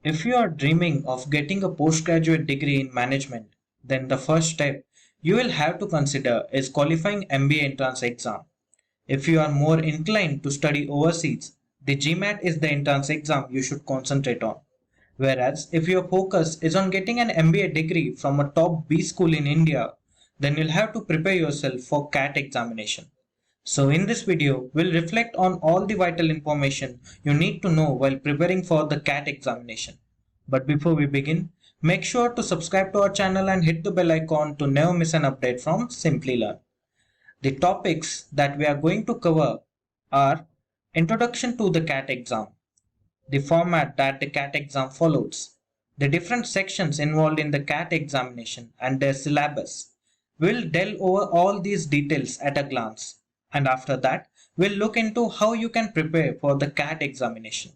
If you are dreaming of getting a postgraduate degree in management, then the first step you will have to consider is qualifying MBA entrance exam. If you are more inclined to study overseas, the GMAT is the entrance exam you should concentrate on. Whereas if your focus is on getting an MBA degree from a top B school in India, then you'll have to prepare yourself for CAT examination. So in this video, we'll reflect on all the vital information you need to know while preparing for the CAT examination. But before we begin, make sure to subscribe to our channel and hit the bell icon to never miss an update from Simply Learn. The topics that we are going to cover are Introduction to the CAT exam, the format that the CAT exam follows, the different sections involved in the CAT examination and their syllabus. We'll delve over all these details at a glance, and after that, we'll look into how you can prepare for the CAT examination.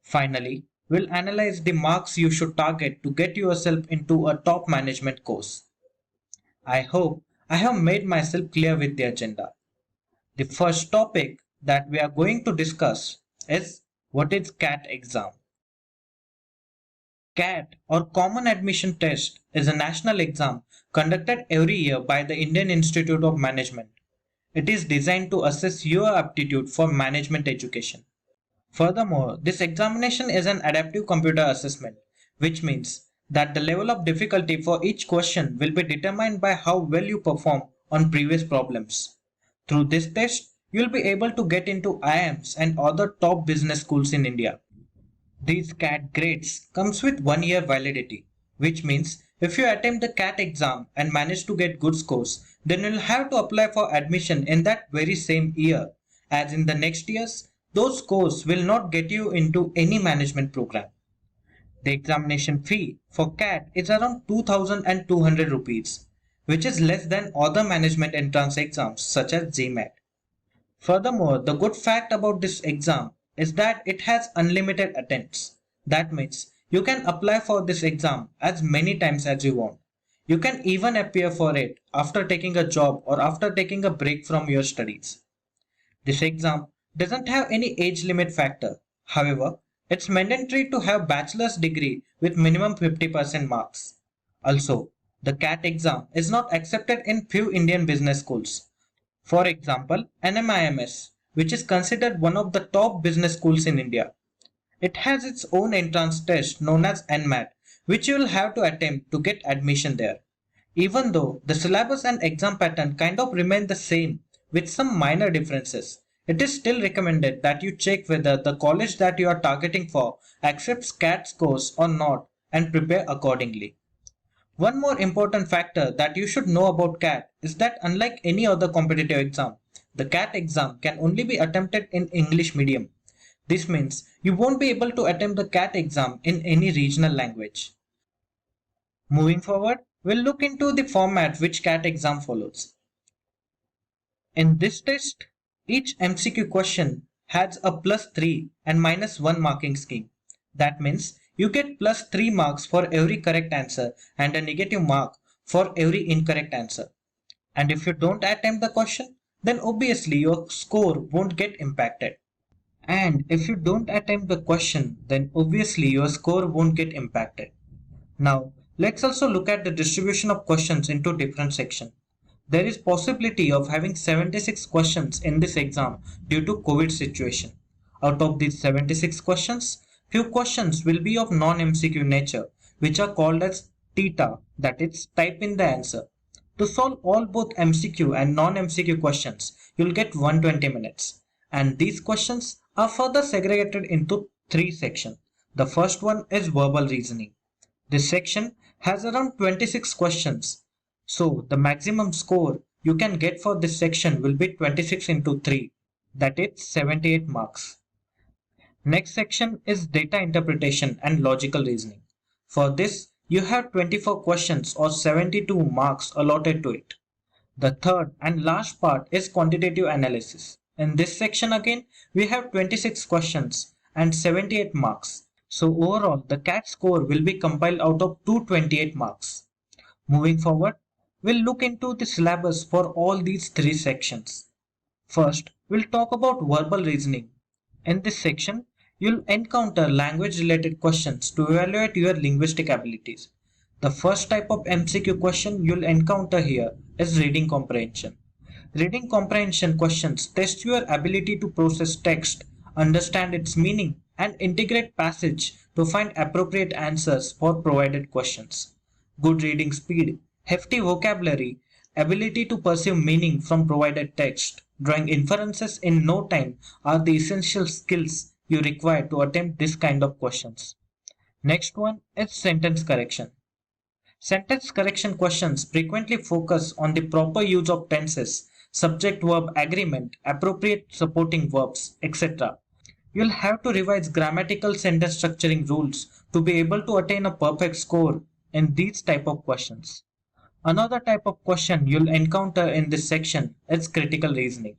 Finally, we'll analyze the marks you should target to get yourself into a top management course. I hope I have made myself clear with the agenda. The first topic that we are going to discuss is what is CAT exam. CAT or Common Admission Test is a national exam conducted every year by the Indian Institute of Management. It is designed to assess your aptitude for management education. Furthermore, this examination is an adaptive computer assessment, which means that the level of difficulty for each question will be determined by how well you perform on previous problems. Through this test, you will be able to get into IIMs and other top business schools in India. These CAT grades comes with 1 year validity, which means if you attempt the CAT exam and manage to get good scores, then you'll have to apply for admission in that very same year, as in the next years, those scores will not get you into any management program. The examination fee for CAT is around 2,200 rupees, which is less than other management entrance exams such as GMAT. Furthermore, the good fact about this exam is that it has unlimited attempts. That means you can apply for this exam as many times as you want. You can even appear for it after taking a job or after taking a break from your studies. This exam doesn't have any age limit factor. However, it's mandatory to have bachelor's degree with minimum 50% marks. Also, the CAT exam is not accepted in few Indian business schools. For example, NMIMS, which is considered one of the top business schools in India. It has its own entrance test known as NMAT, which you will have to attempt to get admission there. Even though the syllabus and exam pattern kind of remain the same with some minor differences, it is still recommended that you check whether the college that you are targeting for accepts CAT scores or not and prepare accordingly. One more important factor that you should know about CAT is that unlike any other competitive exam, the CAT exam can only be attempted in English medium. This means you won't be able to attempt the CAT exam in any regional language. Moving forward, we'll look into the format which CAT exam follows. In this test, each MCQ question has a +3 and -1 marking scheme. That means you get +3 marks for every correct answer and a negative mark for every incorrect answer. And if you don't attempt the question, then obviously your score won't get impacted. And if you don't attempt the question, then obviously your score won't get impacted. Now, let's also look at the distribution of questions into different sections. There is possibility of having 76 questions in this exam due to COVID situation. Out of these 76 questions, few questions will be of non-MCQ nature, which are called as TITA, that is, type in the answer. To solve all both MCQ and non-MCQ questions, you'll get 120 minutes. And these questions are further segregated into 3 sections. The first one is verbal reasoning. This section has around 26 questions. So the maximum score you can get for this section will be 26 into 3, that is 78 marks. Next section is data interpretation and logical reasoning. For this, you have 24 questions or 72 marks allotted to it. The third and last part is quantitative analysis. In this section again, we have 26 questions and 78 marks. So overall, the CAT score will be compiled out of 228 marks. Moving forward, we'll look into the syllabus for all these 3 sections. First, we'll talk about verbal reasoning. In this section, you'll encounter language related questions to evaluate your linguistic abilities. The first type of MCQ question you'll encounter here is reading comprehension. Reading comprehension questions test your ability to process text, understand its meaning, and integrate passage to find appropriate answers for provided questions. Good reading speed, hefty vocabulary, ability to perceive meaning from provided text, drawing inferences in no time are the essential skills you require to attempt this kind of questions. Next one is sentence correction. Sentence correction questions frequently focus on the proper use of tenses, subject verb agreement, appropriate supporting verbs, etc. You'll have to revise grammatical sentence structuring rules to be able to attain a perfect score in these type of questions. Another type of question you'll encounter in this section is critical reasoning.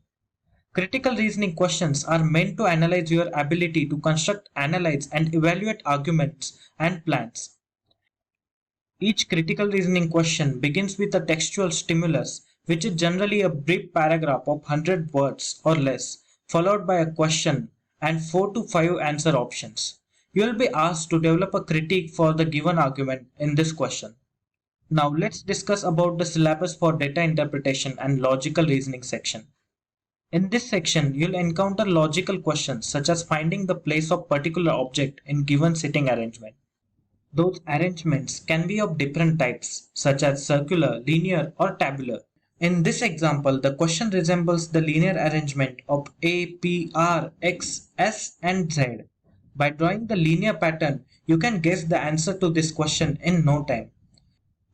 Critical reasoning questions are meant to analyze your ability to construct, analyze, and evaluate arguments and plans. Each critical reasoning question begins with a textual stimulus, which is generally a brief paragraph of 100 words or less, followed by a question and 4 to 5 answer options. You will be asked to develop a critique for the given argument in this question. Now let's discuss about the syllabus for data interpretation and logical reasoning section. In this section, you'll encounter logical questions such as finding the place of particular object in given sitting arrangement. Those arrangements can be of different types, such as circular, linear, or tabular. In this example, the question resembles the linear arrangement of A, P, R, X, S, and Z. By drawing the linear pattern, you can guess the answer to this question in no time.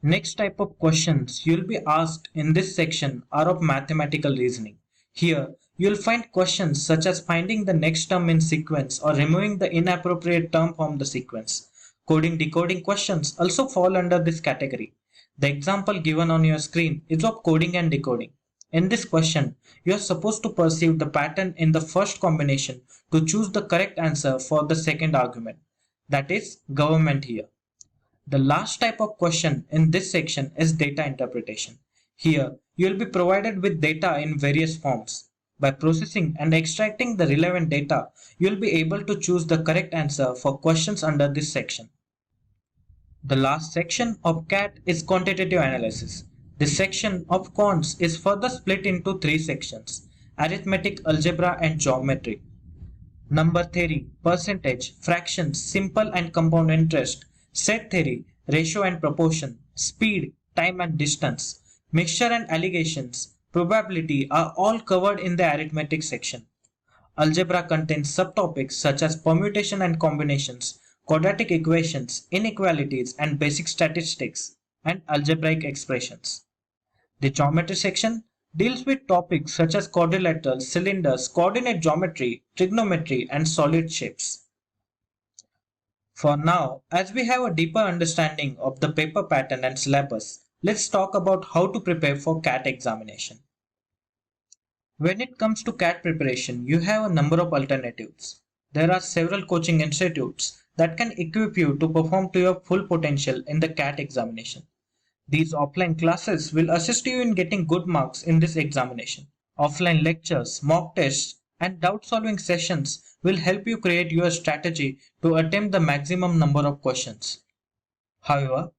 Next type of questions you'll be asked in this section are of mathematical reasoning. Here, you'll find questions such as finding the next term in sequence or removing the inappropriate term from the sequence. Coding decoding questions also fall under this category. The example given on your screen is of coding and decoding. In this question, you are supposed to perceive the pattern in the first combination to choose the correct answer for the second argument. That is government here. The last type of question in this section is data interpretation. Here, you will be provided with data in various forms. By processing and extracting the relevant data, you will be able to choose the correct answer for questions under this section. The last section of CAT is quantitative analysis. This section of quants is further split into three sections: arithmetic, algebra, and geometry. Number theory, percentage, fractions, simple and compound interest, set theory, ratio and proportion, speed, time and distance, mixture and allegations, probability are all covered in the arithmetic section. Algebra contains subtopics such as permutation and combinations, quadratic equations, inequalities, and basic statistics, and algebraic expressions. The geometry section deals with topics such as quadrilaterals, cylinders, coordinate geometry, trigonometry, and solid shapes. For now, as we have a deeper understanding of the paper pattern and syllabus, let's talk about how to prepare for CAT examination. When it comes to CAT preparation, you have a number of alternatives. There are several coaching institutes that can equip you to perform to your full potential in the CAT examination. These offline classes will assist you in getting good marks in this examination. Offline lectures, mock tests, and doubt solving sessions will help you create your strategy to attempt the maximum number of questions. However,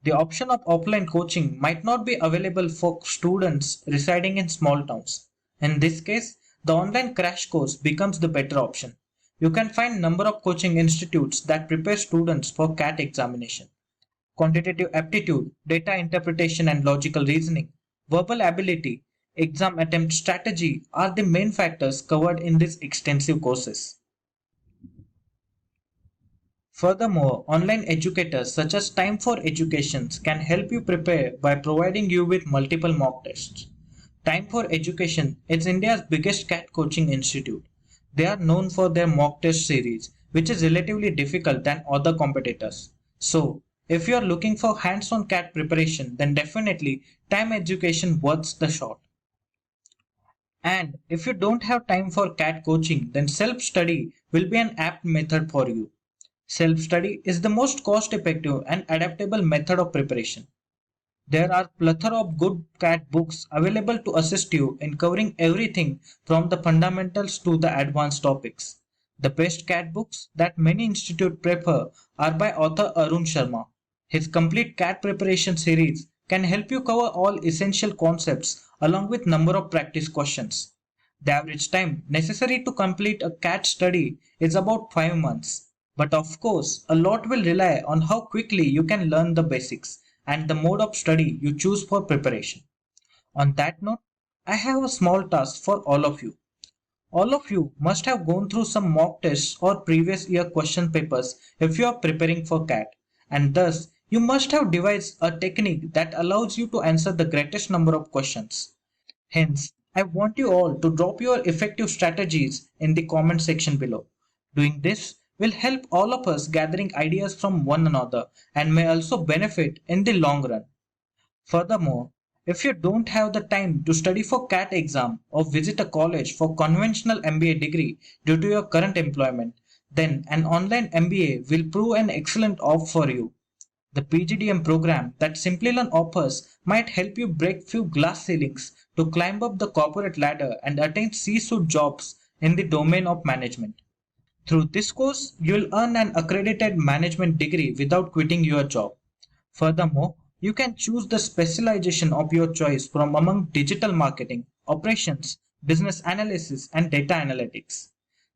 the option of offline coaching might not be available for students residing in small towns. In this case, the online crash course becomes the better option. You can find number of coaching institutes that prepare students for CAT examination. Quantitative aptitude, data interpretation and logical reasoning, verbal ability, exam attempt strategy are the main factors covered in these extensive courses. Furthermore, online educators such as Time for Education can help you prepare by providing you with multiple mock tests. Time for Education is India's biggest CAT coaching institute. They are known for their mock test series, which is relatively difficult than other competitors. So, if you are looking for hands-on CAT preparation, then definitely Time Education worth the shot. And if you don't have time for CAT coaching, then self-study will be an apt method for you. Self-study is the most cost-effective and adaptable method of preparation. There are plethora of good CAT books available to assist you in covering everything from the fundamentals to the advanced topics. The best CAT books that many institutes prefer are by author Arun Sharma. His complete CAT preparation series can help you cover all essential concepts along with number of practice questions. The average time necessary to complete a CAT study is about 5 months. But of course, a lot will rely on how quickly you can learn the basics and the mode of study you choose for preparation. On that note, I have a small task for all of you. All of you must have gone through some mock tests or previous year question papers if you are preparing for CAT, and thus you must have devised a technique that allows you to answer the greatest number of questions. Hence, I want you all to drop your effective strategies in the comment section below. Doing this will help all of us gathering ideas from one another and may also benefit in the long run. Furthermore, if you don't have the time to study for CAT exam or visit a college for conventional MBA degree due to your current employment, then an online MBA will prove an excellent option for you. The PGDM program that Simplilearn offers might help you break few glass ceilings to climb up the corporate ladder and attain C-suite jobs in the domain of management. Through this course, you'll earn an accredited management degree without quitting your job. Furthermore, you can choose the specialization of your choice from among digital marketing, operations, business analysis, and data analytics.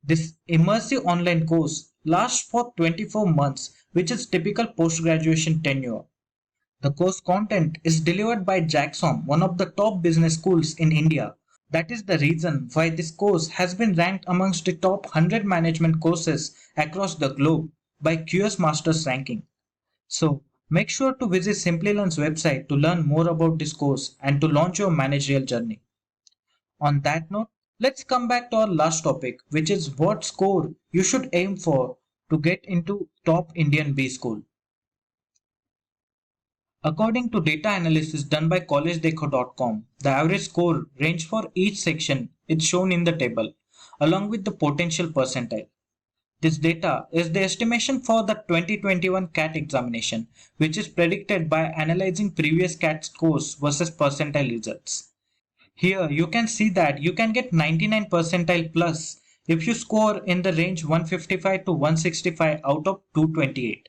This immersive online course lasts for 24 months, which is typical post-graduation tenure. The course content is delivered by JAXOM, one of the top business schools in India. That is the reason why this course has been ranked amongst the top 100 management courses across the globe by QS Masters ranking. So, make sure to visit Simplilearn's website to learn more about this course and to launch your managerial journey. On that note, let's come back to our last topic, which is what score you should aim for to get into top Indian B school. According to data analysis done by collegedekho.com, the average score range for each section is shown in the table, along with the potential percentile. This data is the estimation for the 2021 CAT examination, which is predicted by analyzing previous CAT scores versus percentile results. Here you can see that you can get 99 percentile plus if you score in the range 155 to 165 out of 228.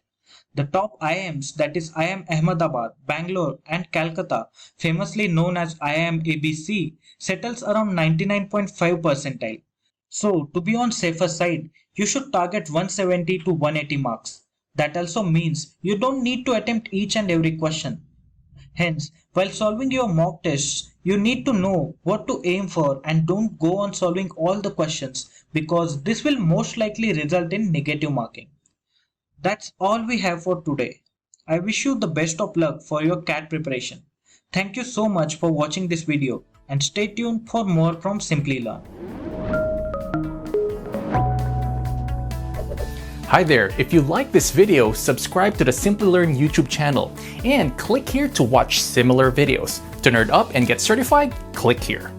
The top IIMs, that is IIM Ahmedabad, Bangalore and Calcutta, famously known as IIM ABC, settles around 99.5 percentile. So to be on safer side, you should target 170 to 180 marks. That also means you don't need to attempt each and every question. Hence, while solving your mock tests, you need to know what to aim for and don't go on solving all the questions because this will most likely result in negative marking. That's all we have for today. I wish you the best of luck for your CAT preparation. Thank you so much for watching this video and stay tuned for more from Simplilearn. Hi there, if you like this video, subscribe to the Simplilearn YouTube channel and click here to watch similar videos. To nerd up and get certified, click here.